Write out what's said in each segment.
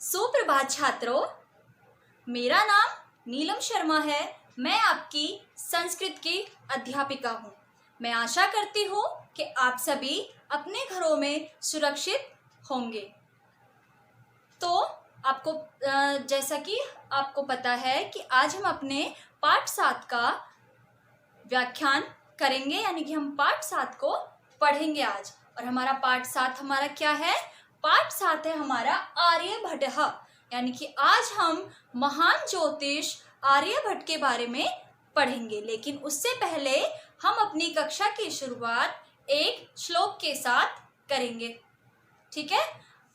सुप्रभात छात्रों, मेरा नाम नीलम शर्मा है। मैं आपकी संस्कृत की अध्यापिका हूँ। मैं आशा करती हूँ कि आप सभी अपने घरों में सुरक्षित होंगे। तो आपको जैसा कि आपको पता है कि आज हम अपने पाठ 7 का व्याख्यान करेंगे, यानी कि हम पाठ 7 को पढ़ेंगे आज। और हमारा पाठ 7 हमारा क्या है? पाठ 7 है हमारा आर्यभट्ट, यानी कि आज हम महान ज्योतिष आर्यभट्ट के बारे में पढ़ेंगे। लेकिन उससे पहले हम अपनी कक्षा की शुरुआत एक श्लोक के साथ करेंगे। ठीक है,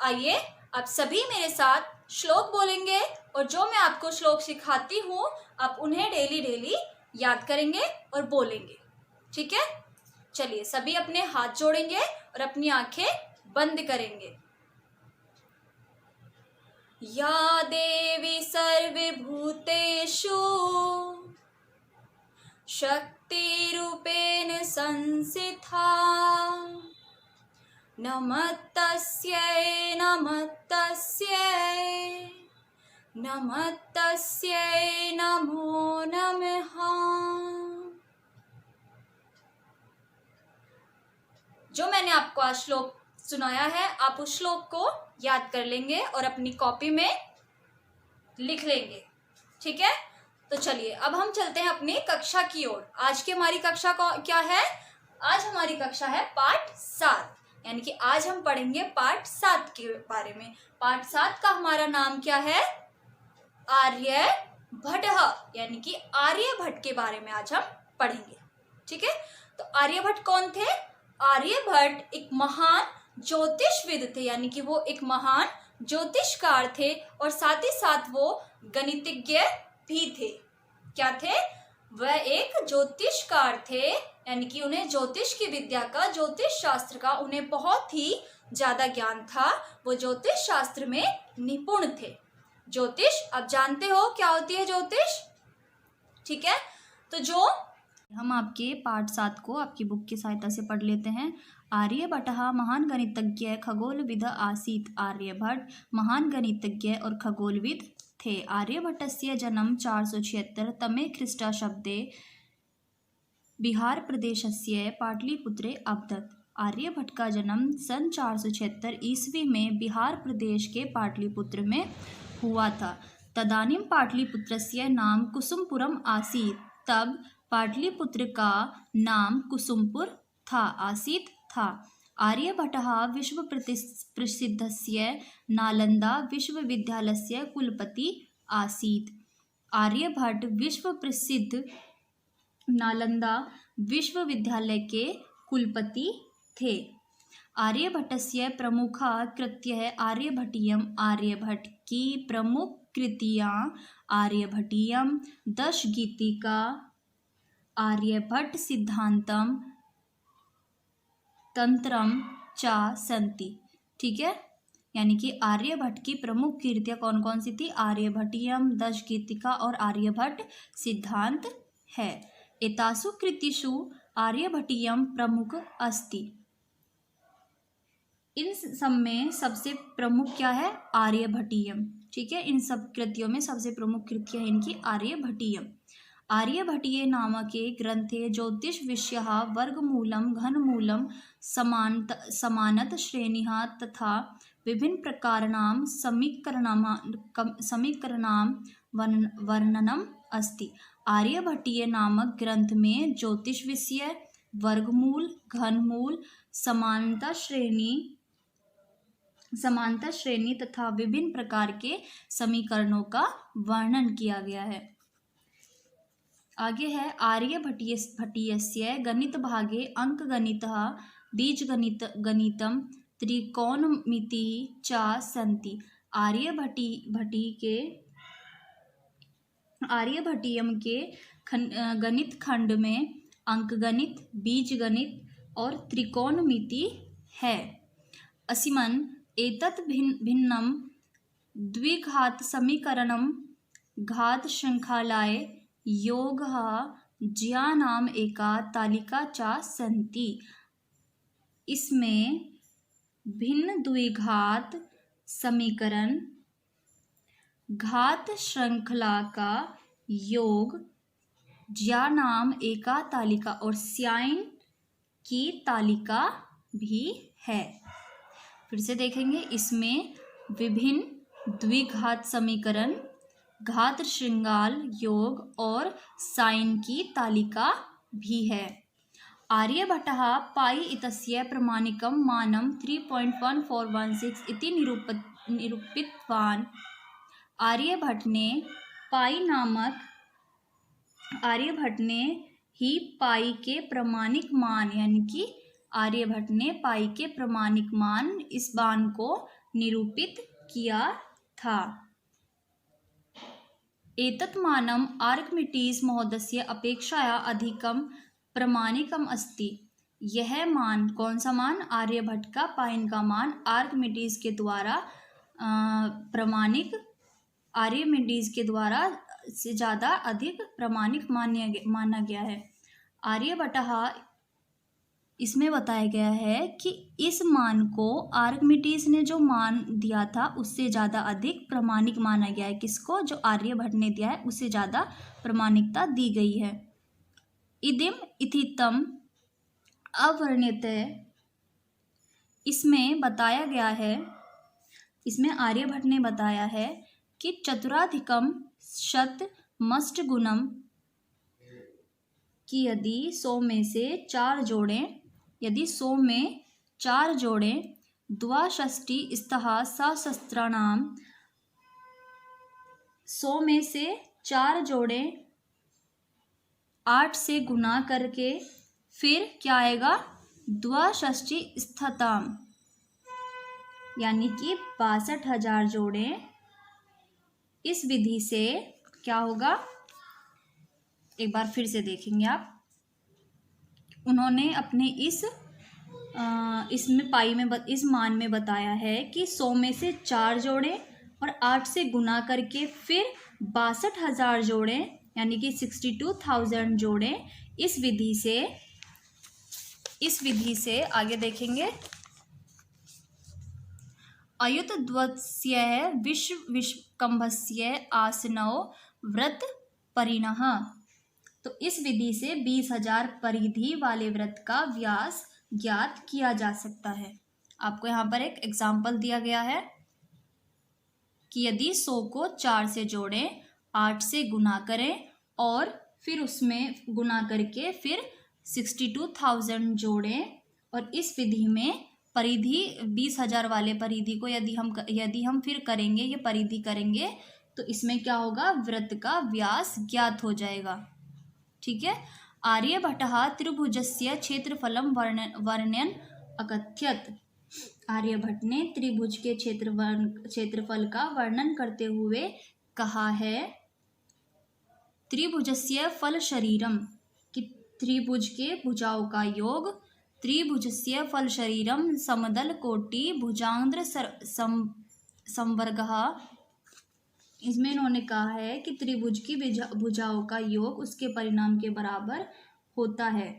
आइए आप सभी मेरे साथ श्लोक बोलेंगे और जो मैं आपको श्लोक सिखाती हूँ आप उन्हें डेली याद करेंगे और बोलेंगे। ठीक है, चलिए सभी अपने हाथ जोड़ेंगे और अपनी आंखें बंद करेंगे। या देवी सर्वभूतेषु शक्तिरूपेण संस्थिता नमस्तस्यै नमस्तस्यै नमस्तस्यै नमो नमः। जो मैंने आपको आज श्लोक सुनाया है आप उस श्लोक को याद कर लेंगे और अपनी कॉपी में लिख लेंगे। ठीक है, तो चलिए अब हम चलते हैं अपनी कक्षा की ओर। आज की हमारी कक्षा क्या है? आज हमारी कक्षा है पाठ 7, यानी कि आज हम पढ़ेंगे पाठ 7 के बारे में। पाठ 7 का हमारा नाम क्या है? आर्यभट्ट, यानी कि आर्यभट्ट के बारे में आज हम पढ़ेंगे। ठीक है, तो आर्यभट्ट कौन थे? आर्यभट्ट एक महान ज्योतिषविद थे, यानी कि वो एक महान ज्योतिषकार थे और साथ ही साथ वो गणितज्ञ भी थे। क्या थे? वह एक ज्योतिषकार थे, यानी कि उन्हें ज्योतिष की विद्या का, ज्योतिष शास्त्र का उन्हें बहुत ही ज्यादा ज्ञान था। वो ज्योतिष शास्त्र में निपुण थे। ज्योतिष आप जानते हो क्या होती है ज्योतिष? ठीक है, तो जो हम आपके पाठ 7 को आपकी बुक की सहायता से पढ़ लेते हैं। आर्यभट्टः महान गणितज्ञ खगोलविद आसीत्। आर्यभट्ट महान गणितज्ञ और खगोलविद थे। आर्यभट्टस्य जन्म 476 तमे ख्रीष्टाब्दे बिहार प्रदेशस्य पाटलिपुत्रे अभवत्। आर्यभट्ट का जन्म सन 476 ईस्वी में बिहार प्रदेश के पाटलिपुत्र में हुआ था। तदानीं पाटलिपुत्रस्य नाम कुसुमपुरम आसीत्। तब पाटलिपुत्र का नाम कुसुमपुर था। आर्यभट्टः विश्व प्रसिद्धस्य नालंदा विश्वविद्यालयस्य कुलपति आसीत्। आर्यभट्ट विश्व प्रसिद्ध नालंदा विश्वविद्यालय के कुलपति थे। आर्यभट्टस्य प्रमुखा कृत्यः आर्यभट्टीयम्। आर्यभट्ट की प्रमुख कृतियाँ आर्यभट्टीयम्, दशगीतिका, आर्यभट्ट सिद्धांतम, तंत्रम च सन्ति। ठीक है, यानी कि आर्यभट्ट की प्रमुख कृतियाँ कौन कौन सी थी? आर्यभट्टीयम, दशगीतिका और आर्यभट्ट सिद्धांत है। एतासु कृतिषु आर्यभट्टीयम प्रमुख अस्ति। इन सब में सबसे प्रमुख क्या है? आर्यभट्टीयम। ठीक है, इन सब कृतियों में सबसे प्रमुख कृतियाँ इनकी आर्यभट्टीयम। आर्यभट्टीय नामके ग्रंथे ज्योतिष विषयः वर्गमूलं घनमूलं समानत श्रेणिः तथा विभिन्न प्रकाराणां समीकरणां वर्णनम् अस्ति। आर्यभट्टीय नामक ग्रंथ में ज्योतिष विषय, वर्गमूल, घनमूल, समानता श्रेणी तथा विभिन्न प्रकार के समीकरणों का वर्णन किया गया है। आगे है आर्यभट्टीयस्य गणित भागे अंकगणितः, बीजगणितम्, त्रिकोणमितिः च सन्ति। आर्यभट्टीयम के गणित खंड में अंकगणित, बीजगणित और त्रिकोणमिति है। अस्मिन् एतत् भिन्नं द्विघात समीकरणं घात श्रृंखलाय योगः ज्यानाम एका तालिका च सन्ति। इसमें भिन्न द्विघात समीकरण घात श्रृंखला का योग ज्यानाम एका तालिका और स्याइन की तालिका भी है। फिर से देखेंगे, इसमें विभिन्न द्विघात समीकरण, घात श्रृंगाल योग और साइन की तालिका भी है। आर्यभट्टः पाई इत्यस्य प्रमाणिकं मानं 3.1416 इति निरूपितवान्। आर्यभट्ट ने ही पाई के प्रमाणिक मान यानी कि आर्यभट्ट ने पाई के प्रमाणिक मान इस मान को निरूपित किया था। एतत् मानम् आर्किमिडीस् महोदयस्य अपेक्षया अधिकं प्रमाणिकम् अस्ति। यह मान, कौन सा मान? आर्यभट्ट का पाइन का मान आर्किमिडीज के द्वारा आर्किमिडीज के द्वारा से ज़्यादा अधिक प्रमाणिक माना गया है। आर्यभट्टः इसमें बताया गया है कि इस मान को आर्किमिडीज ने जो मान दिया था उससे ज़्यादा अधिक प्रमाणिक माना गया है। किसको? जो आर्यभट्ट ने दिया है उससे ज़्यादा प्रमाणिकता दी गई है। इदिम इथितम अवर्ण्यते, इसमें बताया गया है, इसमें आर्यभट्ट ने बताया है कि चतुराधिकम शतमष्टगुणम कि यदि 100 में से 4 जोड़ें, यदि 100 में 4 जोड़ें, द्वाषष्टि स्तः सहस्राणाम, 100 में से 4 जोड़ें, 8 से गुना करके फिर क्या आएगा? द्वाषष्टि स्थताम, यानी कि 62,000 जोड़ें। इस विधि से क्या होगा? एक बार फिर से देखेंगे आप। उन्होंने अपने इसमें पाई में इस मान में बताया है कि 100 में से 4 जोड़ें और 8 से गुना करके फिर 62,000 जोड़ें, यानी कि 62,000 जोड़ें। इस विधि से आगे देखेंगे। अयुतद्वत्स्य विश्वकंभस्य आसनौ व्रत परिणः, तो इस विधि से 20,000 परिधि वाले व्रत का व्यास ज्ञात किया जा सकता है। आपको यहाँ पर एक एग्जाम्पल दिया गया है कि यदि 100 को 4 से जोड़ें, 8 से गुना करें और फिर उसमें गुना करके फिर 62,000 जोड़ें, और इस विधि में परिधि 20,000 वाले परिधि को यदि हम फिर करेंगे, ये परिधि करेंगे, तो इसमें क्या होगा? व्रत का व्यास ज्ञात हो जाएगा। ठीक है। आर्यभट्टः त्रिभुजस्य क्षेत्रफलं वर्णयन् अकथयत्, आर्यभट्ट ने त्रिभुज के क्षेत्रफल का वर्णन करते हुए कहा है, त्रिभुजस्य फल शरीरम, कि त्रिभुज के भुजाओं का योग, त्रिभुजस्य फल शरीरम समदल कोटि भुजांग्र संवर्गः, इसमें इन्होंने कहा है कि त्रिभुज की भुजाओं का योग उसके परिणाम के बराबर होता है,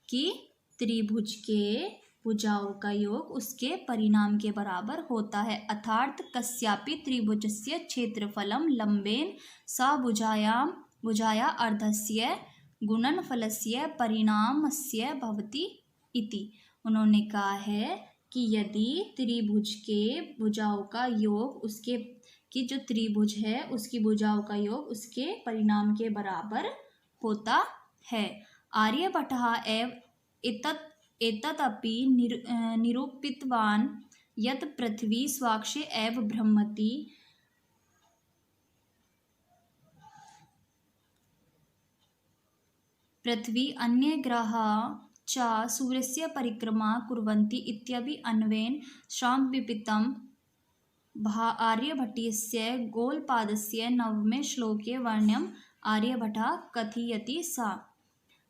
कि त्रिभुज के भुजाओं का योग उसके परिणाम के बराबर होता है। अर्थात कस्यापि त्रिभुजस्य क्षेत्रफलं लंबेन सा भुजाया अर्धस्य गुणनफलस्य परिणामस्य भवति इति। उन्होंने कहा है कि यदि त्रिभुज के भुजाओं का योग उसके कि जो त्रिभुज है उसकी भुजाओं का योग उसके परिणाम के बराबर होता है। आर्यभट्टः एव एतदपि निरूपितवान् यत् पृथ्वी स्वाक्षे एव भ्रमति, पृथ्वी अन्य ग्रहाः च सूर्यस्य परिक्रमा कुर्वन्ति इत्यपि अन्वेन श्रामविपितं आर्यभट्टस्य गौलपादस्य 9वें श्लोके वर्ण्यम् आर्यभट्टः कथयति सा।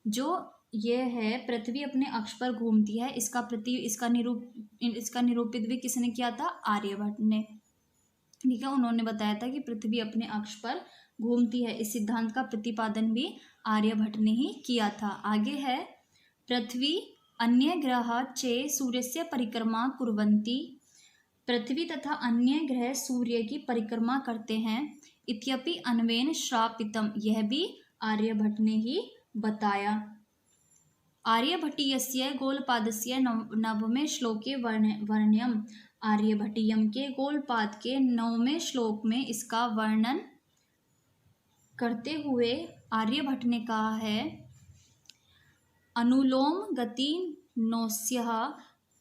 जो ये है पृथ्वी अपने अक्ष पर घूमती है, इसका निरूपित भी किसने किया था? आर्यभट्ट ने। ठीक है, उन्होंने बताया था कि पृथ्वी अपने अक्ष पर घूमती है। इस सिद्धांत का प्रतिपादन भी आर्यभट्ट ने ही किया था। आगे है, पृथ्वी अन्य ग्रह चे सूर्यस्य परिक्रमा कुर्वन्ति, पृथ्वी तथा अन्य ग्रह सूर्य की परिक्रमा करते हैं। इत्यपि अन्वेन श्रापितम, यह भी आर्यभट्ट ने ही बताया। आर्यभट्टीयस्य गोलपादस्य नवमे श्लोके वर्ण्यम, आर्यभट्टीयम के गोलपाद के 9वें श्लोक में इसका वर्णन करते हुए आर्यभट्ट ने कहा है, अनुलोम गति नोस्यः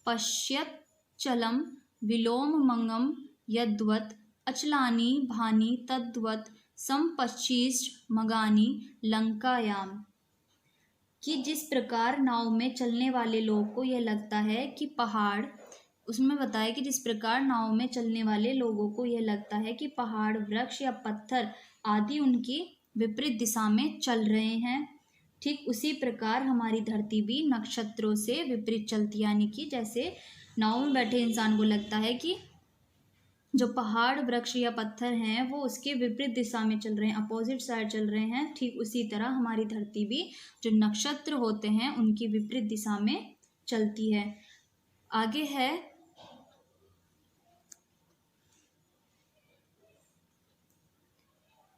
पश्यच्चलं विलोममंगम यद्वत् अचलानि भानि तद्वत् संपश्चिष्ट मगानि लंकायाम, कि जिस प्रकार नाव में चलने वाले लोगों को यह लगता है कि पहाड़, उसमें बताया कि जिस प्रकार नाव में चलने वाले लोगों को यह लगता है कि पहाड़, वृक्ष या पत्थर आदि उनकी विपरीत दिशा में चल रहे हैं, ठीक उसी प्रकार हमारी धरती भी नक्षत्रों से विपरीत चलती, यानी कि जैसे नाव में बैठे इंसान को लगता है कि जो पहाड़, वृक्ष या पत्थर हैं वो उसके विपरीत दिशा में चल रहे हैं, अपोजिट साइड चल रहे हैं, ठीक उसी तरह हमारी धरती भी जो नक्षत्र होते हैं उनकी विपरीत दिशा में चलती है। आगे है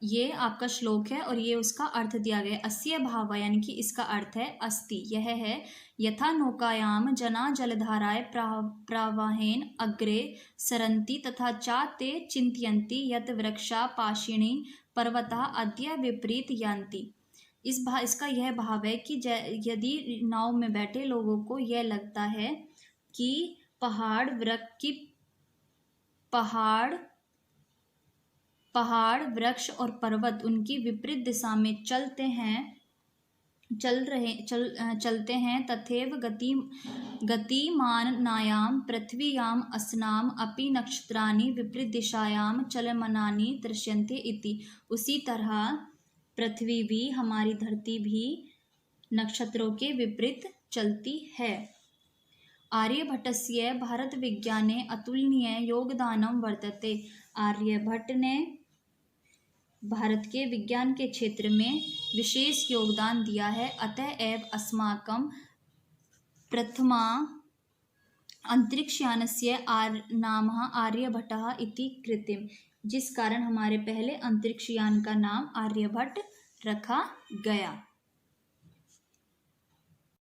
ये आपका श्लोक है और ये उसका अर्थ दिया गया है। अस्य भाव, यानी कि इसका अर्थ है अस्ति, यह है यथा नौकायाम जना जलधाराय प्रवाहेन अग्रे सरन्ति तथा चा ते चिंतयन्ति यत वृक्षा पाशिणी पर्वता अद्य विपरीत यान्ति। इसका यह भाव है कि यदि नाव में बैठे लोगों को यह लगता है कि पहाड़, वृक्ष और पर्वत उनकी विपरीत दिशा में चलते हैं तथैव गतिमानायां पृथ्व्याम् अस्नाम अपि नक्षत्राणि विपरीत दिशायां चलमानानि दृश्यन्ते इति। उसी तरह पृथ्वी भी, हमारी धरती भी नक्षत्रों के विपरीत चलती है। आर्यभट्टस्य भारत विज्ञाने अतुलनीय योगदानं वर्तते। आर्यभट्ट ने भारत के विज्ञान के क्षेत्र में विशेष योगदान दिया है। अतएव अस्माकं प्रथमा अंतरिक्षयानस्य नामः आर्यभट्टः इति कृतम्, जिस कारण हमारे पहले अंतरिक्षयान का नाम आर्यभट्ट रखा गया।